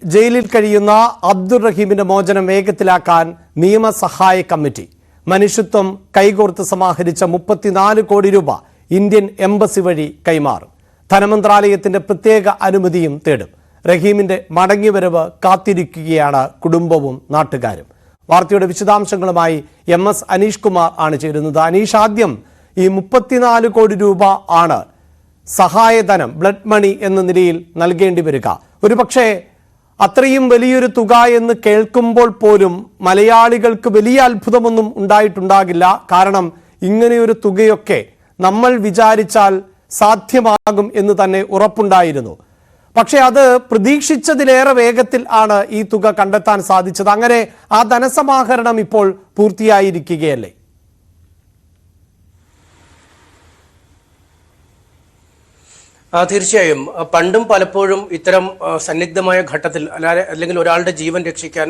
ജയിലിൽ കഴിയുന്ന അബ്ദുൾ റഹീമിന്റെ മോചനം വേഗത്തിലാക്കാൻ നിയമസഹായ കമ്മിറ്റി മനുഷ്യത്വം കൈകോർത്ത് സമാഹരിച്ച 34 കോടി രൂപ ഇന്ത്യൻ എംബസി വഴി കൈമാറും. ധനമന്ത്രാലയത്തിന്റെ പ്രത്യേക അനുമതിയും തേടും. റഹീമിന്റെ മടങ്ങിവരവ് കാത്തിരിക്കുകയാണ് കുടുംബവും നാട്ടുകാരും. വാർത്തയുടെ വിശദാംശങ്ങളുമായി MS അനീഷ് കുമാർ ആണ് ചേരുന്നത്. അനീഷ്, ആദ്യം ഈ 34 കോടി രൂപ ആണ് സഹായധനം, ബ്ലഡ് മണി എന്ന നിലയിൽ നൽകേണ്ടി വരിക. ഒരുപക്ഷെ അത്രയും വലിയൊരു തുക എന്ന് കേൾക്കുമ്പോൾ പോലും മലയാളികൾക്ക് വലിയ അത്ഭുതമൊന്നും ഉണ്ടായിട്ടുണ്ടാകില്ല. കാരണം ഇങ്ങനെയൊരു തുകയൊക്കെ നമ്മൾ വിചാരിച്ചാൽ സാധ്യമാകും എന്ന് തന്നെ ഉറപ്പുണ്ടായിരുന്നു. പക്ഷെ അത് പ്രതീക്ഷിച്ചതിലേറെ വേഗത്തിൽ ആണ് ഈ തുക കണ്ടെത്താൻ സാധിച്ചത്. അങ്ങനെ ആ ധനസമാഹരണം ഇപ്പോൾ പൂർത്തിയായിരിക്കുകയല്ലേ? തീർച്ചയായും പണ്ടും പലപ്പോഴും ഇത്തരം സന്നിഗ്ധമായ ഘട്ടത്തിൽ അല്ലെങ്കിൽ ഒരാളുടെ ജീവൻ രക്ഷിക്കാൻ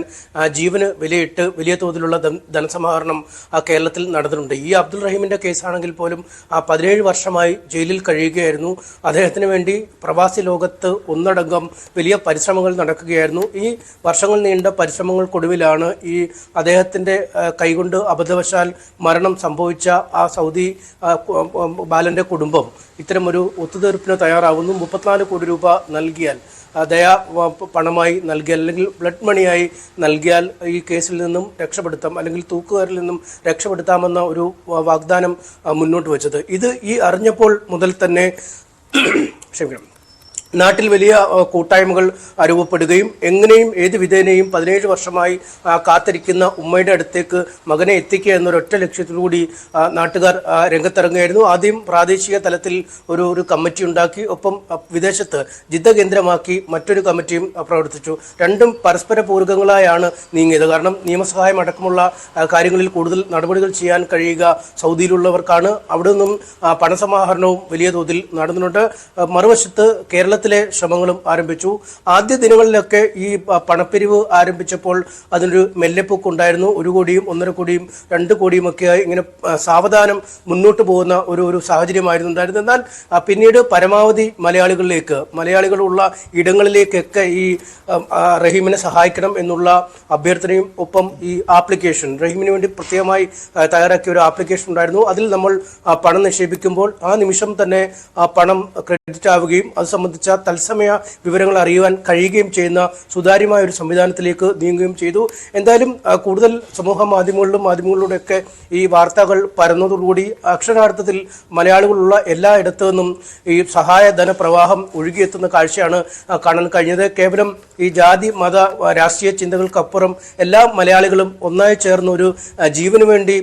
ജീവന് വിലയിട്ട് വലിയ തോതിലുള്ള ധനസമാഹരണം കേരളത്തിൽ നടന്നിട്ടുണ്ട്. ഈ അബ്ദുൾ റഹീമിന്റെ കേസാണെങ്കിൽ പോലും 17 വർഷമായി ജയിലിൽ കഴിയുകയായിരുന്നു. അദ്ദേഹത്തിന് വേണ്ടി പ്രവാസി ലോകത്ത് ഒന്നടങ്കം വലിയ പരിശ്രമങ്ങൾ നടക്കുകയായിരുന്നു. ഈ വർഷങ്ങൾ നീണ്ട പരിശ്രമങ്ങൾക്കൊടുവിലാണ് ഈ അദ്ദേഹത്തിന്റെ കൈകൊണ്ട് അബദ്ധവശാൽ മരണം സംഭവിച്ച ആ സൗദി ബാലന്റെ കുടുംബം ഇത്തരമൊരു ഒത്തുതീർപ്പിന് തയ്യാറാവുന്നു. 34 കോടി രൂപ നൽകിയാൽ, ദയാ പണമായി നൽകിയാൽ അല്ലെങ്കിൽ ബ്ലഡ് മണിയായി നൽകിയാൽ ഈ കേസിൽ നിന്നും രക്ഷപ്പെടുത്താം, അല്ലെങ്കിൽ തൂക്കുകാരിൽ നിന്നും രക്ഷപ്പെടുത്താമെന്ന ഒരു വാഗ്ദാനം മുന്നോട്ട് വെച്ചത്. ഇത് ഈ അറിഞ്ഞപ്പോൾ മുതൽ തന്നെ ക്ഷമിക്കണം, നാട്ടിൽ വലിയ കൂട്ടായ്മകൾ രൂപപ്പെടുകയും എങ്ങനെയും ഏത് വിധേനയും 17 വർഷമായി കാത്തിരിക്കുന്ന ഉമ്മയുടെ അടുത്തേക്ക് മകനെ എത്തിക്കുക എന്നൊരൊറ്റ ലക്ഷ്യത്തിലൂടി നാട്ടുകാർ രംഗത്തിറങ്ങുകയായിരുന്നു. ആദ്യം പ്രാദേശിക തലത്തിൽ ഒരു കമ്മിറ്റി ഉണ്ടാക്കി, ഒപ്പം വിദേശത്ത് ജിദ്ദ കേന്ദ്രമാക്കി മറ്റൊരു കമ്മിറ്റിയും പ്രവർത്തിച്ചു. രണ്ടും പരസ്പര പൂരകങ്ങളായാണ് നീങ്ങിയത്. കാരണം നിയമസഹായം അടക്കമുള്ള കാര്യങ്ങളിൽ കൂടുതൽ നടപടികൾ ചെയ്യാൻ കഴിയുക സൗദിയിലുള്ളവർക്കാണ്. അവിടെ നിന്നും പണസമാഹരണവും വലിയ തോതിൽ നടന്നിട്ടുണ്ട്. മറുവശത്ത് കേരളത്തിലെ ശ്രമങ്ങളും ആരംഭിച്ചു. ആദ്യ ദിനങ്ങളിലൊക്കെ ഈ പണപ്പിരിവ് ആരംഭിച്ചപ്പോൾ അതിനൊരു മെല്ലെപ്പൊക്കെ ഉണ്ടായിരുന്നു. 1 കോടിയും 1.5 കോടിയും 2 കോടിയും ഒക്കെയായി ഇങ്ങനെ സാവധാനം മുന്നോട്ട് പോകുന്ന ഒരു സാഹചര്യമായിരുന്നു ഉണ്ടായിരുന്നത്. എന്നാൽ പിന്നീട് പരമാവധി മലയാളികളുള്ള ഇടങ്ങളിലേക്കൊക്കെ ഈ റഹീമിനെ സഹായിക്കണം എന്നുള്ള അഭ്യർത്ഥനയും ഒപ്പം ഈ ആപ്ലിക്കേഷൻ, റഹീമിന് വേണ്ടി പ്രത്യേകമായി തയ്യാറാക്കിയ ഒരു ആപ്ലിക്കേഷൻ ഉണ്ടായിരുന്നു. അതിൽ നമ്മൾ പണം നിക്ഷേപിക്കുമ്പോൾ ആ നിമിഷം തന്നെ പണം ക്രെഡിറ്റ് ആവുകയും അത് സംബന്ധിച്ച തത്സമയ വിവരങ്ങൾ അറിയുവാൻ കഴിയുകയും ചെയ്യുന്ന സുതാര്യമായ ഒരു സംവിധാനത്തിലേക്ക് നീങ്ങുകയും ചെയ്തു. എന്തായാലും കൂടുതൽ സമൂഹ മാധ്യമങ്ങളിലൂടെയൊക്കെ ഈ വാർത്തകൾ പരന്നതോടുകൂടി അക്ഷരാർത്ഥത്തിൽ മലയാളികളുള്ള എല്ലായിടത്തു നിന്നും ഈ സഹായ ധനപ്രവാഹം ഒഴുകിയെത്തുന്ന കാഴ്ചയാണ് കാണാൻ കഴിഞ്ഞത്. കേവലം ഈ ജാതി മത രാഷ്ട്രീയ ചിന്തകൾക്കപ്പുറം എല്ലാ മലയാളികളും ഒന്നായി ചേർന്ന് ഒരു ജീവന് വേണ്ടി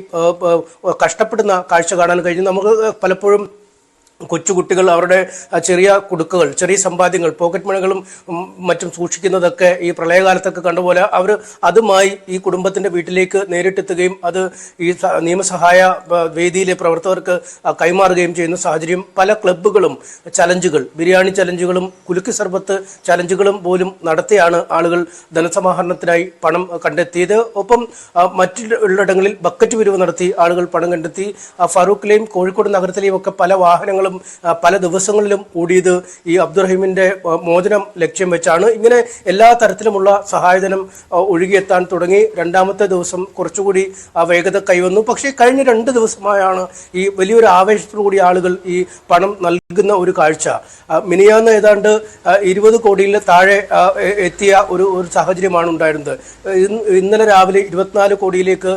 കഷ്ടപ്പെടുന്ന കാഴ്ച കാണാൻ കഴിഞ്ഞു. നമുക്ക് പലപ്പോഴും കൊച്ചുകുട്ടികൾ അവരുടെ ചെറിയ കുടുക്കുകൾ, ചെറിയ സമ്പാദ്യങ്ങൾ, പോക്കറ്റ് മണികളും മറ്റും സൂക്ഷിക്കുന്നതൊക്കെ ഈ പ്രളയകാലത്തൊക്കെ കണ്ടുപോലെ അവർ അതുമായി ഈ കുടുംബത്തിൻ്റെ വീട്ടിലേക്ക് നേരിട്ടെത്തുകയും അത് ഈ നിയമസഹായ വേദിയിലെ പ്രവർത്തകർക്ക് കൈമാറുകയും ചെയ്യുന്ന സാഹചര്യം. പല ക്ലബ്ബുകളും ചലഞ്ചുകൾ, ബിരിയാണി ചലഞ്ചുകളും കുലുക്കി സർബത്ത് ചലഞ്ചുകളും പോലും നടത്തിയാണ് ആളുകൾ ധനസമാഹരണത്തിനായി പണം കണ്ടെത്തിയത്. ഒപ്പം മറ്റുള്ളിടങ്ങളിൽ ബക്കറ്റ് പിരിവ് നടത്തി ആളുകൾ പണം കണ്ടെത്തി. ഫറൂഖിലെയും കോഴിക്കോട് നഗരത്തിലെയും ഒക്കെ പല വാഹനങ്ങളും പല ദിവസങ്ങളിലും ഓടിയത് ഈ അബ്ദുൾ റഹീമിന്റെ മോചനം ലക്ഷ്യം വെച്ചാണ്. ഇങ്ങനെ എല്ലാ തരത്തിലുമുള്ള സഹായധനം ഒഴുകിയെത്താൻ തുടങ്ങി. 2ാമത്തെ ദിവസം കുറച്ചുകൂടി വേഗത കൈവന്നു. പക്ഷേ കഴിഞ്ഞ 2 ദിവസമായാണ് ഈ വലിയൊരു ആവേശത്തോടുകൂടി ആളുകൾ ഈ പണം നൽകുന്ന ഒരു കാഴ്ച. മിനിയാന്ന് ഏതാണ്ട് 20 കോടിയിൽ താഴെ എത്തിയ ഒരു സാഹചര്യമാണ് ഉണ്ടായിരുന്നത്. ഇന്നലെ രാവിലെ 24 കോടിയിലേക്ക്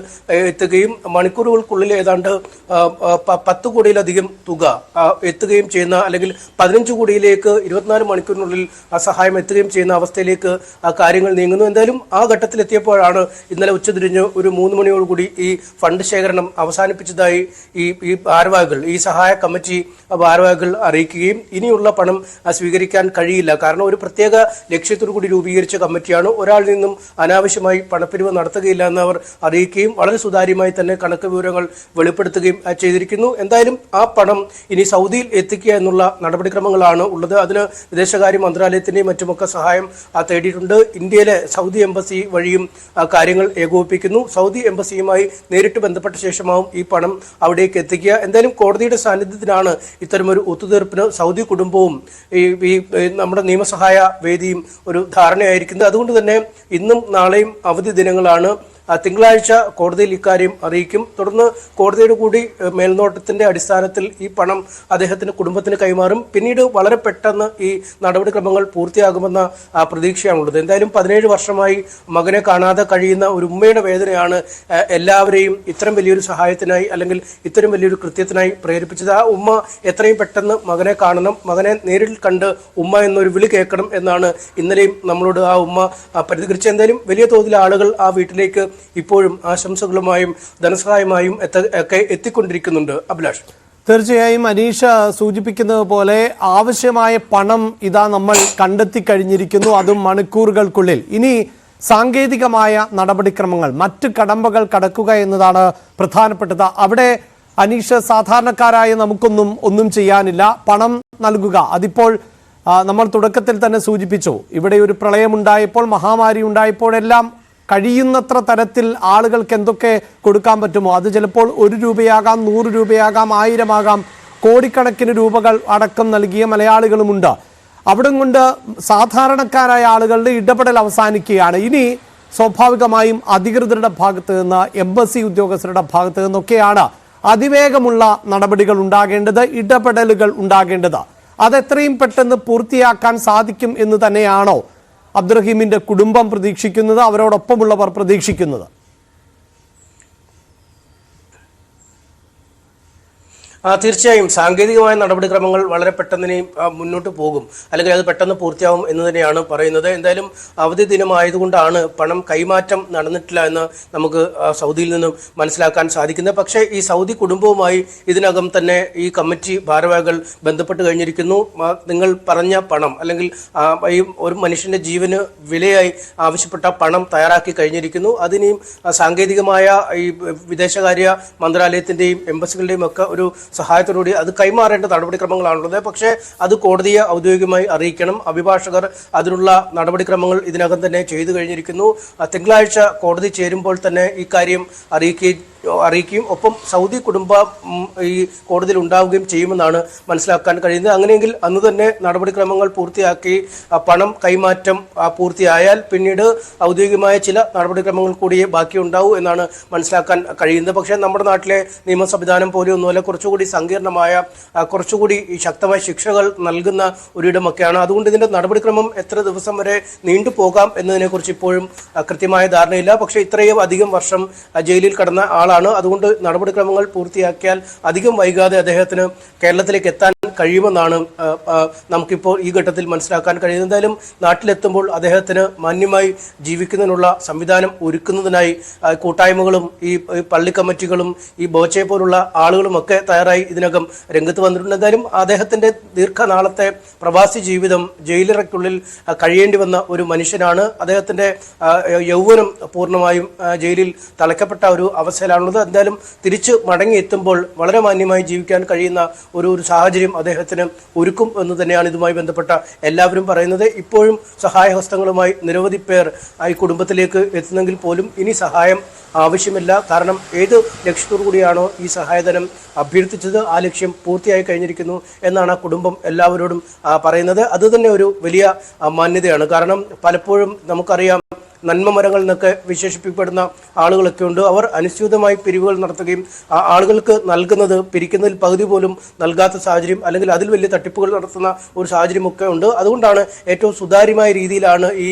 എത്തുകയും മണിക്കൂറുകൾക്കുള്ളിൽ ഏതാണ്ട് 10 കോടിയിലധികം തുക എത്തുകയും ചെയ്യുന്ന, അല്ലെങ്കിൽ 15 കോടിയിലേക്ക് 24 മണിക്കൂറിനുള്ളിൽ ആ സഹായം എത്തുകയും ചെയ്യുന്ന അവസ്ഥയിലേക്ക് കാര്യങ്ങൾ നീങ്ങുന്നു. എന്തായാലും ആ ഘട്ടത്തിലെത്തിയപ്പോഴാണ് ഇന്നലെ ഉച്ചതിരിഞ്ഞ് ഒരു 3 മണിയോടുകൂടി ഈ ഫണ്ട് ശേഖരണം അവസാനിപ്പിച്ചതായി ഈ ഭാരവാഹികൾ, ഈ സഹായ കമ്മിറ്റി ഭാരവാഹികൾ അറിയിക്കുകയും ഇനിയുള്ള പണം സ്വീകരിക്കാൻ കഴിയില്ല. കാരണം ഒരു പ്രത്യേക ലക്ഷ്യത്തോടു കൂടി രൂപീകരിച്ച കമ്മിറ്റിയാണ്. ഒരാളിൽ നിന്നും അനാവശ്യമായി പണപ്പിരിവ് നടത്തുകയില്ല എന്നവർ അറിയിക്കുകയും വളരെ സുതാര്യമായി തന്നെ കണക്ക് വിവരങ്ങൾ വെളിപ്പെടുത്തുകയും ചെയ്തിരിക്കുന്നു. എന്തായാലും ആ പണം ഇനി സൗദി സൗദിയിൽ എത്തിക്കുക എന്നുള്ള നടപടിക്രമങ്ങളാണ് ഉള്ളത്. അതിന് വിദേശകാര്യ മന്ത്രാലയത്തിന്റെയും മറ്റുമൊക്കെ സഹായം തേടിയിട്ടുണ്ട്. ഇന്ത്യയിലെ സൗദി എംബസി വഴിയും കാര്യങ്ങൾ ഏകോപിപ്പിക്കുന്നു. സൗദി എംബസിയുമായി നേരിട്ട് ബന്ധപ്പെട്ട ശേഷമാവും ഈ പണം അവിടേക്ക് എത്തിക്കുക. എന്തായാലും കോടതിയുടെ സാന്നിധ്യത്തിലാണ് ഇത്തരമൊരു ഒത്തുതീർപ്പിന് സൗദി കുടുംബവും ഈ നമ്മുടെ നിയമസഹായ വേദിയും ഒരു ധാരണയായിരിക്കുന്നത്. അതുകൊണ്ട് തന്നെ ഇന്നും നാളെയും അവധി ദിനങ്ങളാണ്. തിങ്കളാഴ്ച കോടതിയിൽ ഇക്കാര്യം അറിയിക്കും. തുടർന്ന് കോടതിയുടെ കൂടി മേൽനോട്ടത്തിന്റെ അടിസ്ഥാനത്തിൽ ഈ പണം അദ്ദേഹത്തിന്റെ കുടുംബത്തിന് കൈമാറും. പിന്നീട് വളരെ പെട്ടെന്ന് ഈ നടപടിക്രമങ്ങൾ പൂർത്തിയാകുമെന്ന പ്രതീക്ഷയാണുള്ളത്. എന്തായാലും 17 വർഷമായി മകനെ കാണാതെ കഴിയുന്ന ഒരു ഉമ്മയുടെ വേദനയാണ് എല്ലാവരെയും ഇത്തരം വലിയൊരു സഹായത്തിനായി അല്ലെങ്കിൽ ഇത്തരം വലിയൊരു കൃത്യത്തിനായി പ്രേരിപ്പിച്ചത്. ആ ഉമ്മ എത്രയും പെട്ടെന്ന് മകനെ കാണണം, മകനെ നേരിൽ കണ്ട് ഉമ്മ എന്നൊരു വിളി കേൾക്കണം എന്നാണ് ഇന്നലെയും നമ്മളോട് ആ ഉമ്മ പ്രതികരിച്ചത്. എന്തായാലും വലിയ തോതിൽ ആളുകൾ ആ വീട്ടിലേക്ക് ഇപ്പോഴും ആശംസകളുമായും ധനസഹായമായും ഒക്കെ എത്തിക്കൊണ്ടിരിക്കുന്നുണ്ട്. അഭിലാഷ്, തീർച്ചയായും അനീഷ സൂചിപ്പിക്കുന്നത് പോലെ ആവശ്യമായ പണം ഇതാ നമ്മൾ കണ്ടെത്തി കഴിഞ്ഞിരിക്കുന്നു, അതും മണിക്കൂറുകൾക്കുള്ളിൽ. ഇനി സാങ്കേതികമായ നടപടിക്രമങ്ങൾ, മറ്റ് കടമ്പകൾ കടക്കുക എന്നതാണ് പ്രധാനപ്പെട്ടത്. അവിടെ അനീഷ സാധാരണക്കാരായ ഒന്നും ചെയ്യാനില്ല. പണം നൽകുക, അതിപ്പോൾ നമ്മൾ തുടക്കത്തിൽ തന്നെ സൂചിപ്പിച്ചു. ഇവിടെ ഒരു പ്രളയമുണ്ടായപ്പോൾ, മഹാമാരി ഉണ്ടായപ്പോഴെല്ലാം കഴിയുന്നത്ര തരത്തിൽ ആളുകൾക്ക് എന്തൊക്കെ കൊടുക്കാൻ പറ്റുമോ അത് ചിലപ്പോൾ 1 രൂപയാകാം, 100 രൂപയാകാം, 1000 ആകാം, കോടിക്കണക്കിന് രൂപകൾ അടക്കം നൽകിയ മലയാളികളുമുണ്ട്. അവിടെ കൊണ്ട് സാധാരണക്കാരായ ആളുകളുടെ ഇടപെടൽ അവസാനിക്കുകയാണ്. ഇനി സ്വാഭാവികമായും അധികൃതരുടെ ഭാഗത്ത് നിന്ന്, എംബസി ഉദ്യോഗസ്ഥരുടെ ഭാഗത്ത് നിന്നൊക്കെയാണ് അതിവേഗമുള്ള നടപടികൾ ഉണ്ടാകേണ്ടത്, ഇടപെടലുകൾ ഉണ്ടാകേണ്ടത്. അതെത്രയും പെട്ടെന്ന് പൂർത്തിയാക്കാൻ സാധിക്കും എന്ന് തന്നെയാണോ അബ്ദുറഹീമിന്റെ കുടുംബം പ്രതീക്ഷിക്കുന്നത്, അവരോടൊപ്പമുള്ളവർ പ്രതീക്ഷിക്കുന്നത്? തീർച്ചയായും സാങ്കേതികമായ നടപടിക്രമങ്ങൾ വളരെ പെട്ടെന്ന് മുന്നോട്ട് പോകും, അല്ലെങ്കിൽ അത് പെട്ടെന്ന് പൂർത്തിയാവും എന്ന് തന്നെയാണ് പറയുന്നത്. എന്തായാലും അവധി ദിനമായതുകൊണ്ടാണ് പണം കൈമാറ്റം നടന്നിട്ടില്ല എന്ന് നമുക്ക് സൗദിയിൽ നിന്നും മനസ്സിലാക്കാൻ സാധിക്കുന്നത്. പക്ഷേ ഈ സൗദി കുടുംബവുമായി ഇതിനകം തന്നെ ഈ കമ്മിറ്റി ഭാരവാഹികൾ ബന്ധപ്പെട്ട് കഴിഞ്ഞിരിക്കുന്നു. നിങ്ങൾ പറഞ്ഞ പണം, അല്ലെങ്കിൽ ഈ ഒരു മനുഷ്യന്റെ ജീവന് വിലയായി ആവശ്യപ്പെട്ട പണം തയ്യാറാക്കി കഴിഞ്ഞിരിക്കുന്നു. അതിനെയും സാങ്കേതികമായ ഈ വിദേശകാര്യ മന്ത്രാലയത്തിന്റെയും എംബസികളുടെയും ഒക്കെ ഒരു സഹായത്തോടുകൂടി അത് കൈമാറേണ്ട നടപടിക്രമങ്ങളാണുള്ളത്. പക്ഷേ അത് കോടതിയെ ഔദ്യോഗികമായി അറിയിക്കണം. അഭിഭാഷകർ അതിനുള്ള നടപടിക്രമങ്ങൾ ഇതിനകം തന്നെ ചെയ്തു കഴിഞ്ഞിരിക്കുന്നു. തിങ്കളാഴ്ച കോടതി ചേരുമ്പോൾ തന്നെ ഈ കാര്യം അറിയിക്കുകയും ഒപ്പം സൗദി കുടുംബം ഈ കോടതിയിൽ ഉണ്ടാവുകയും ചെയ്യുമെന്നാണ് മനസ്സിലാക്കാൻ കഴിയുന്നത്. അങ്ങനെയെങ്കിൽ അന്ന് തന്നെ നടപടിക്രമങ്ങൾ പൂർത്തിയാക്കി പണം കൈമാറ്റം പൂർത്തിയായാൽ പിന്നീട് ഔദ്യോഗികമായ ചില നടപടിക്രമങ്ങൾ കൂടിയേ ബാക്കിയുണ്ടാവൂ എന്നാണ് മനസ്സിലാക്കാൻ കഴിയുന്നത്. പക്ഷേ നമ്മുടെ നാട്ടിലെ നിയമ സംവിധാനം പോലെയൊന്നുമല്ല, കുറച്ചുകൂടി സങ്കീർണമായ, കുറച്ചുകൂടി ശക്തമായ ശിക്ഷകൾ നൽകുന്ന ഒരിടമൊക്കെയാണ്. അതുകൊണ്ട് ഇതിന്റെ നടപടിക്രമം എത്ര ദിവസം വരെ നീണ്ടുപോകാം എന്നതിനെക്കുറിച്ച് ഇപ്പോഴും കൃത്യമായ ധാരണയില്ല. പക്ഷേ ഇത്രയും അധികം വർഷം ജയിലിൽ കടന്ന ആളാണ്. അതുകൊണ്ട് നടപടിക്രമങ്ങൾ പൂർത്തിയാക്കിയാൽ അധികം വൈകാതെ അദ്ദേഹത്തിന് കേരളത്തിലേക്ക് എത്താൻ കഴിയുമെന്നാണ് നമുക്കിപ്പോൾ ഈ ഘട്ടത്തിൽ മനസ്സിലാക്കാൻ കഴിയുന്നത്. എന്തായാലും നാട്ടിലെത്തുമ്പോൾ അദ്ദേഹത്തിന് മാന്യമായി ജീവിക്കുന്നതിനുള്ള സംവിധാനം ഒരുക്കുന്നതിനായി കൂട്ടായ്മകളും ഈ പള്ളി കമ്മിറ്റികളും ഈ ബോച്ചയെ പോലുള്ള ആളുകളും ഒക്കെ തയ്യാറായി ഇതിനകം രംഗത്ത് വന്നിട്ടുണ്ട്. എന്തായാലും അദ്ദേഹത്തിന്റെ ദീർഘനാളത്തെ പ്രവാസി ജീവിതം ജയിലറയ്ക്കുള്ളിൽ കഴിയേണ്ടി വന്ന ഒരു മനുഷ്യനാണ്. അദ്ദേഹത്തിന്റെ യൗവനം പൂർണ്ണമായും ജയിലിൽ തളയ്ക്കപ്പെട്ട ഒരു അവസ്ഥയിലാണുള്ളത്. എന്തായാലും തിരിച്ച് മടങ്ങി എത്തുമ്പോൾ വളരെ മാന്യമായി ജീവിക്കാൻ കഴിയുന്ന ഒരു സാഹചര്യം അദ്ദേഹത്തിന് ഒരുക്കും എന്ന് തന്നെയാണ് ഇതുമായി ബന്ധപ്പെട്ട എല്ലാവരും പറയുന്നത്. ഇപ്പോഴും സഹായഹസ്തങ്ങളുമായി നിരവധി പേർ ഈ കുടുംബത്തിലേക്ക് എത്തുന്നെങ്കിൽ പോലും ഇനി സഹായം ആവശ്യമില്ല. കാരണം ഏത് ലക്ഷ്യത്തോടു കൂടിയാണോ ഈ സഹായധനം അഭ്യർത്ഥിച്ചത് ആ ലക്ഷ്യം പൂർത്തിയായി കഴിഞ്ഞിരിക്കുന്നു എന്നാണ് ആ കുടുംബം എല്ലാവരോടും പറയുന്നത്. അതുതന്നെ ഒരു വലിയ മാന്യതയാണ്. കാരണം പലപ്പോഴും നമുക്കറിയാം, നന്മ മരങ്ങൾ എന്നൊക്കെ വിശേഷിപ്പിക്കപ്പെടുന്ന ആളുകളൊക്കെ ഉണ്ട്. അവർ അനുസ്യൂതമായി പിരിവുകൾ നടത്തുകയും ആളുകൾക്ക് നൽകുന്നത് പിരിക്കുന്നതിൽ പകുതി പോലും നൽകാത്ത സാഹചര്യം, അല്ലെങ്കിൽ അതിൽ വലിയ തട്ടിപ്പുകൾ നടത്തുന്ന ഒരു സാഹചര്യമൊക്കെ ഉണ്ട്. അതുകൊണ്ടാണ് ഏറ്റവും സുതാര്യമായ രീതിയിലാണ് ഈ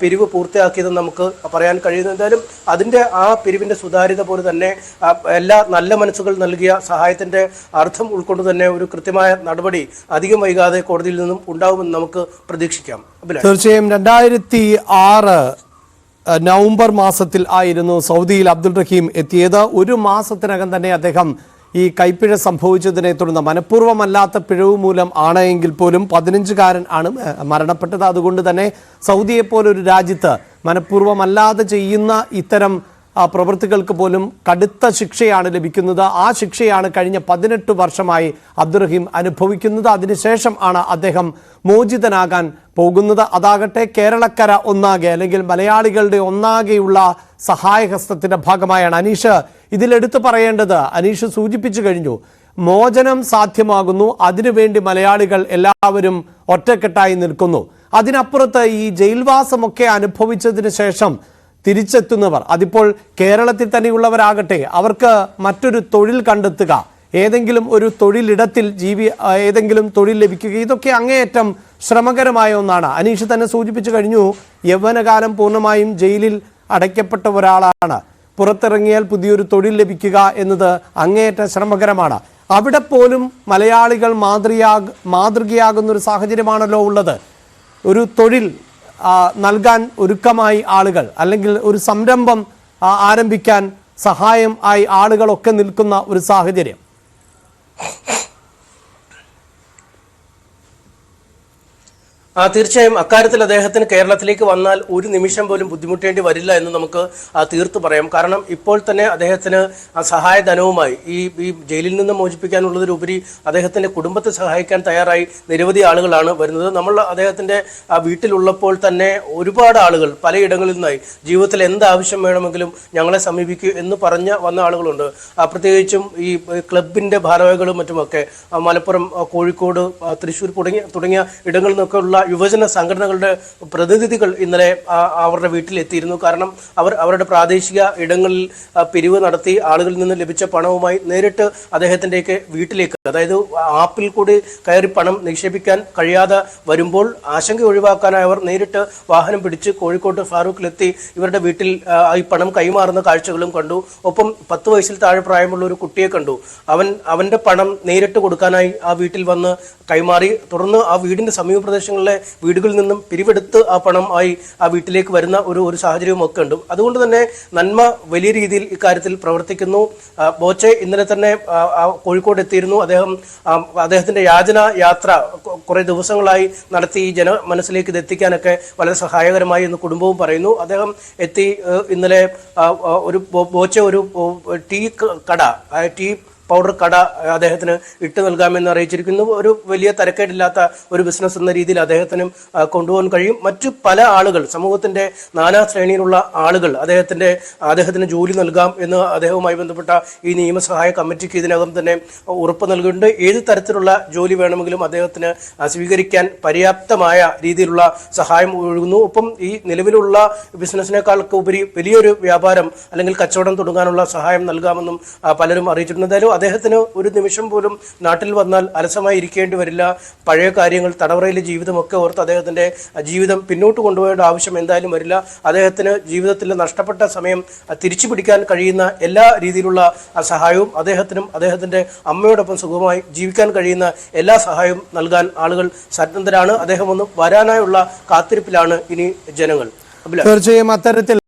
പിരിവ് പൂർത്തിയാക്കിയതെന്ന് നമുക്ക് പറയാൻ കഴിയുന്നത്. എന്തായാലും അതിൻ്റെ ആ പിരിവിൻ്റെ സുതാര്യത പോലെ തന്നെ എല്ലാ നല്ല മനസ്സുകൾ നൽകിയ സഹായത്തിൻ്റെ അർത്ഥം ഉൾക്കൊണ്ട് തന്നെ ഒരു കൃത്യമായ നടപടി അധികം വൈകാതെ കോടതിയിൽ നിന്നും ഉണ്ടാവുമെന്ന് നമുക്ക് പ്രതീക്ഷിക്കാം. തീർച്ചയായും 2006 നവംബർ മാസത്തിൽ ആയിരുന്നു സൗദിയിൽ അബ്ദുൾ റഹീം എത്തിയത്. 1 മാസത്തിനകം തന്നെ അദ്ദേഹം ഈ കൈപ്പിഴ സംഭവിച്ചതിനെ തുടർന്ന്, മനഃപൂർവ്വമല്ലാത്ത പിഴവ് മൂലം ആണ് എങ്കിൽ പോലും 15-കാരൻ ആണ് മരണപ്പെട്ടത്. അതുകൊണ്ട് തന്നെ സൗദിയെപ്പോലൊരു രാജ്യത്ത് മനഃപൂർവ്വമല്ലാതെ ചെയ്യുന്ന ഇത്തരം പ്രവൃത്തികൾക്ക് പോലും കടുത്ത ശിക്ഷയാണ് ലഭിക്കുന്നത്. ആ ശിക്ഷയാണ് കഴിഞ്ഞ 18 വർഷമായി അബ്ദുറഹീം അനുഭവിക്കുന്നത്. അതിനുശേഷം ആണ് അദ്ദേഹം മോചിതനാകാൻ പോകുന്നത്. അതാകട്ടെ കേരളക്കര ഒന്നാകെ അല്ലെങ്കിൽ മലയാളികളുടെ ഒന്നാകെയുള്ള സഹായഹസ്തത്തിന്റെ ഭാഗമായാണ്. അനീഷ്, ഇതിലെടുത്തു പറയേണ്ടത്, അനീഷ് സൂചിപ്പിച്ചു കഴിഞ്ഞു, മോചനം സാധ്യമാകുന്നു, അതിനുവേണ്ടി മലയാളികൾ എല്ലാവരും ഒറ്റക്കെട്ടായി നിൽക്കുന്നു. അതിനപ്പുറത്ത് ഈ ജയിൽവാസമൊക്കെ അനുഭവിച്ചതിന് ശേഷം തിരിച്ചെത്തുന്നവർ, അതിപ്പോൾ കേരളത്തിൽ തന്നെയുള്ളവരാകട്ടെ, അവർക്ക് മറ്റൊരു തൊഴിൽ കണ്ടെത്തുക, ഏതെങ്കിലും ഒരു തൊഴിലിടത്തിൽ ഏതെങ്കിലും തൊഴിൽ ലഭിക്കുക, ഇതൊക്കെ അങ്ങേയറ്റം ശ്രമകരമായ ഒന്നാണ്. അനീഷ് തന്നെ സൂചിപ്പിച്ചു കഴിഞ്ഞു, യൗവനകാലം പൂർണ്ണമായും ജയിലിൽ അടയ്ക്കപ്പെട്ട ഒരാളാണ്. പുറത്തിറങ്ങിയാൽ പുതിയൊരു തൊഴിൽ ലഭിക്കുക എന്നത് അങ്ങേയറ്റം ശ്രമകരമാണ്. അവിടെ പോലും മലയാളികൾ മാതൃകയാകുന്ന ഒരു സാഹചര്യമാണല്ലോ ഉള്ളത്. ഒരു തൊഴിൽ നൽകാൻ ഒരുക്കമായി ആളുകൾ, അല്ലെങ്കിൽ ഒരു സംരംഭം ആരംഭിക്കാൻ സഹായം ആയി ആളുകളൊക്കെ നിൽക്കുന്ന ഒരു സാഹചര്യം. തീർച്ചയായും അക്കാര്യത്തിൽ അദ്ദേഹത്തിന് കേരളത്തിലേക്ക് വന്നാൽ ഒരു നിമിഷം പോലും ബുദ്ധിമുട്ടേണ്ടി വരില്ല എന്ന് നമുക്ക് തീർത്തു പറയാം. കാരണം ഇപ്പോൾ തന്നെ അദ്ദേഹത്തിന് സഹായധനവുമായി ഈ ജയിലിൽ നിന്ന് മോചിപ്പിക്കാനുള്ളതിലുപരി അദ്ദേഹത്തിന്റെ കുടുംബത്തെ സഹായിക്കാൻ തയ്യാറായി നിരവധി ആളുകളാണ് വരുന്നത്. നമ്മൾ അദ്ദേഹത്തിന്റെ വീട്ടിലുള്ളപ്പോൾ തന്നെ ഒരുപാട് ആളുകൾ പലയിടങ്ങളിൽ നിന്നായി ജീവിതത്തിൽ എന്ത് ആവശ്യം വേണമെങ്കിലും ഞങ്ങളെ സമീപിക്കൂ എന്ന് പറഞ്ഞ് വന്ന ആളുകളുണ്ട്. പ്രത്യേകിച്ചും ഈ ക്ലബിന്റെ ഭാരവാഹികളും മറ്റുമൊക്കെ മലപ്പുറം, കോഴിക്കോട്, തൃശ്ശൂർ തുടങ്ങിയ ഇടങ്ങളിൽ നിന്നൊക്കെ ഉള്ള യുവജന സംഘടനകളുടെ പ്രതിനിധികൾ ഇന്നലെ അവരുടെ വീട്ടിലെത്തിയിരുന്നു. കാരണം അവരുടെ പ്രാദേശിക ഇടങ്ങളിൽ പിരിവ് നടത്തി ആളുകളിൽ നിന്ന് ലഭിച്ച പണവുമായി നേരിട്ട് അദ്ദേഹത്തിൻ്റെയൊക്കെ വീട്ടിലേക്ക്, അതായത് ആപ്പിൽ കൂടി കയറി പണം നിക്ഷേപിക്കാൻ കഴിയാതെ വരുമ്പോൾ ആശങ്ക ഒഴിവാക്കാനായി അവർ നേരിട്ട് വാഹനം പിടിച്ച് കോഴിക്കോട്ട് ഫാറൂഖിലെത്തി ഇവരുടെ വീട്ടിൽ ഈ പണം കൈമാറുന്ന കാഴ്ചകളും കണ്ടു. ഒപ്പം 10 വയസ്സിൽ താഴെ പ്രായമുള്ള ഒരു കുട്ടിയെ കണ്ടു. അവന്റെ പണം നേരിട്ട് കൊടുക്കാനായി ആ വീട്ടിൽ വന്ന് കൈമാറി. തുടർന്ന് ആ വീടിന്റെ സമീപ പ്രദേശങ്ങളിലെ വീടുകളിൽ നിന്നും പിരിവെടുത്ത് ആ പണം ആയി ആ വീട്ടിലേക്ക് വരുന്ന ഒരു സാഹചര്യവും ഒക്കെ ഉണ്ട്. അതുകൊണ്ട് തന്നെ നന്മ വലിയ രീതിയിൽ ഇക്കാര്യത്തിൽ പ്രവർത്തിക്കുന്നു. ബോച്ചെ ഇന്നലെ തന്നെ കോഴിക്കോട് എത്തിയിരുന്നു. അദ്ദേഹത്തിന്റെ യാചന യാത്ര കുറെ ദിവസങ്ങളായി നടത്തി ഈ മനസ്സിലേക്ക് ഇത് എത്തിക്കാനൊക്കെ വളരെ സഹായകരമായി എന്ന് കുടുംബവും പറയുന്നു. അദ്ദേഹം എത്തി ഇന്നലെ ബോച്ചെ ഒരു ടീ പൗഡർ കട അദ്ദേഹത്തിന് ഇട്ട് നൽകാമെന്ന് അറിയിച്ചിരിക്കുന്നു. ഒരു വലിയ തരക്കേടില്ലാത്ത ഒരു ബിസിനസ് എന്ന രീതിയിൽ അദ്ദേഹത്തിനും കൊണ്ടുപോകാൻ കഴിയും. മറ്റു പല ആളുകൾ, സമൂഹത്തിന്റെ നാനാ ശ്രേണിയിലുള്ള ആളുകൾ അദ്ദേഹത്തിന് ജോലി നൽകാം എന്ന് അദ്ദേഹവുമായി ബന്ധപ്പെട്ട ഈ നിയമസഹായ കമ്മിറ്റിക്ക് ഇതിനകം തന്നെ ഉറപ്പ് നൽകിയിട്ടുണ്ട്. ഏത് തരത്തിലുള്ള ജോലി വേണമെങ്കിലും അദ്ദേഹത്തിന് സ്വീകരിക്കാൻ പര്യാപ്തമായ രീതിയിലുള്ള സഹായം ഒഴുകുന്നു. ഒപ്പം ഈ നിലവിലുള്ള ബിസിനസ്സിനേക്കാൾക്ക് ഉപരി വലിയൊരു വ്യാപാരം അല്ലെങ്കിൽ കച്ചവടം തുടങ്ങാനുള്ള സഹായം നൽകാമെന്നും പലരും അറിയിച്ചിട്ടുണ്ട്. എന്തായാലും അദ്ദേഹത്തിന് ഒരു നിമിഷം പോലും നാട്ടിൽ വന്നാൽ അലസമായി ഇരിക്കേണ്ടി വരില്ല. പഴയ കാര്യങ്ങൾ, തടവറയിലെ ജീവിതമൊക്കെ ഓർത്ത് അദ്ദേഹത്തിന്റെ ജീവിതം പിന്നോട്ട് കൊണ്ടുപോകേണ്ട ആവശ്യം എന്തായാലും വരില്ല. അദ്ദേഹത്തിന് ജീവിതത്തിൽ നഷ്ടപ്പെട്ട സമയം തിരിച്ചു പിടിക്കാൻ കഴിയുന്ന എല്ലാ രീതിയിലുള്ള സഹായവും അദ്ദേഹത്തിനും അദ്ദേഹത്തിന്റെ അമ്മയോടൊപ്പം സുഖമായി ജീവിക്കാൻ കഴിയുന്ന എല്ലാ സഹായവും നൽകാൻ ആളുകൾ സന്നദ്ധരാണ്. അദ്ദേഹം ഒന്ന് വരാനായുള്ള കാത്തിരിപ്പിലാണ് ഇനി ജനങ്ങൾ. തീർച്ചയായും അത്തരത്തിൽ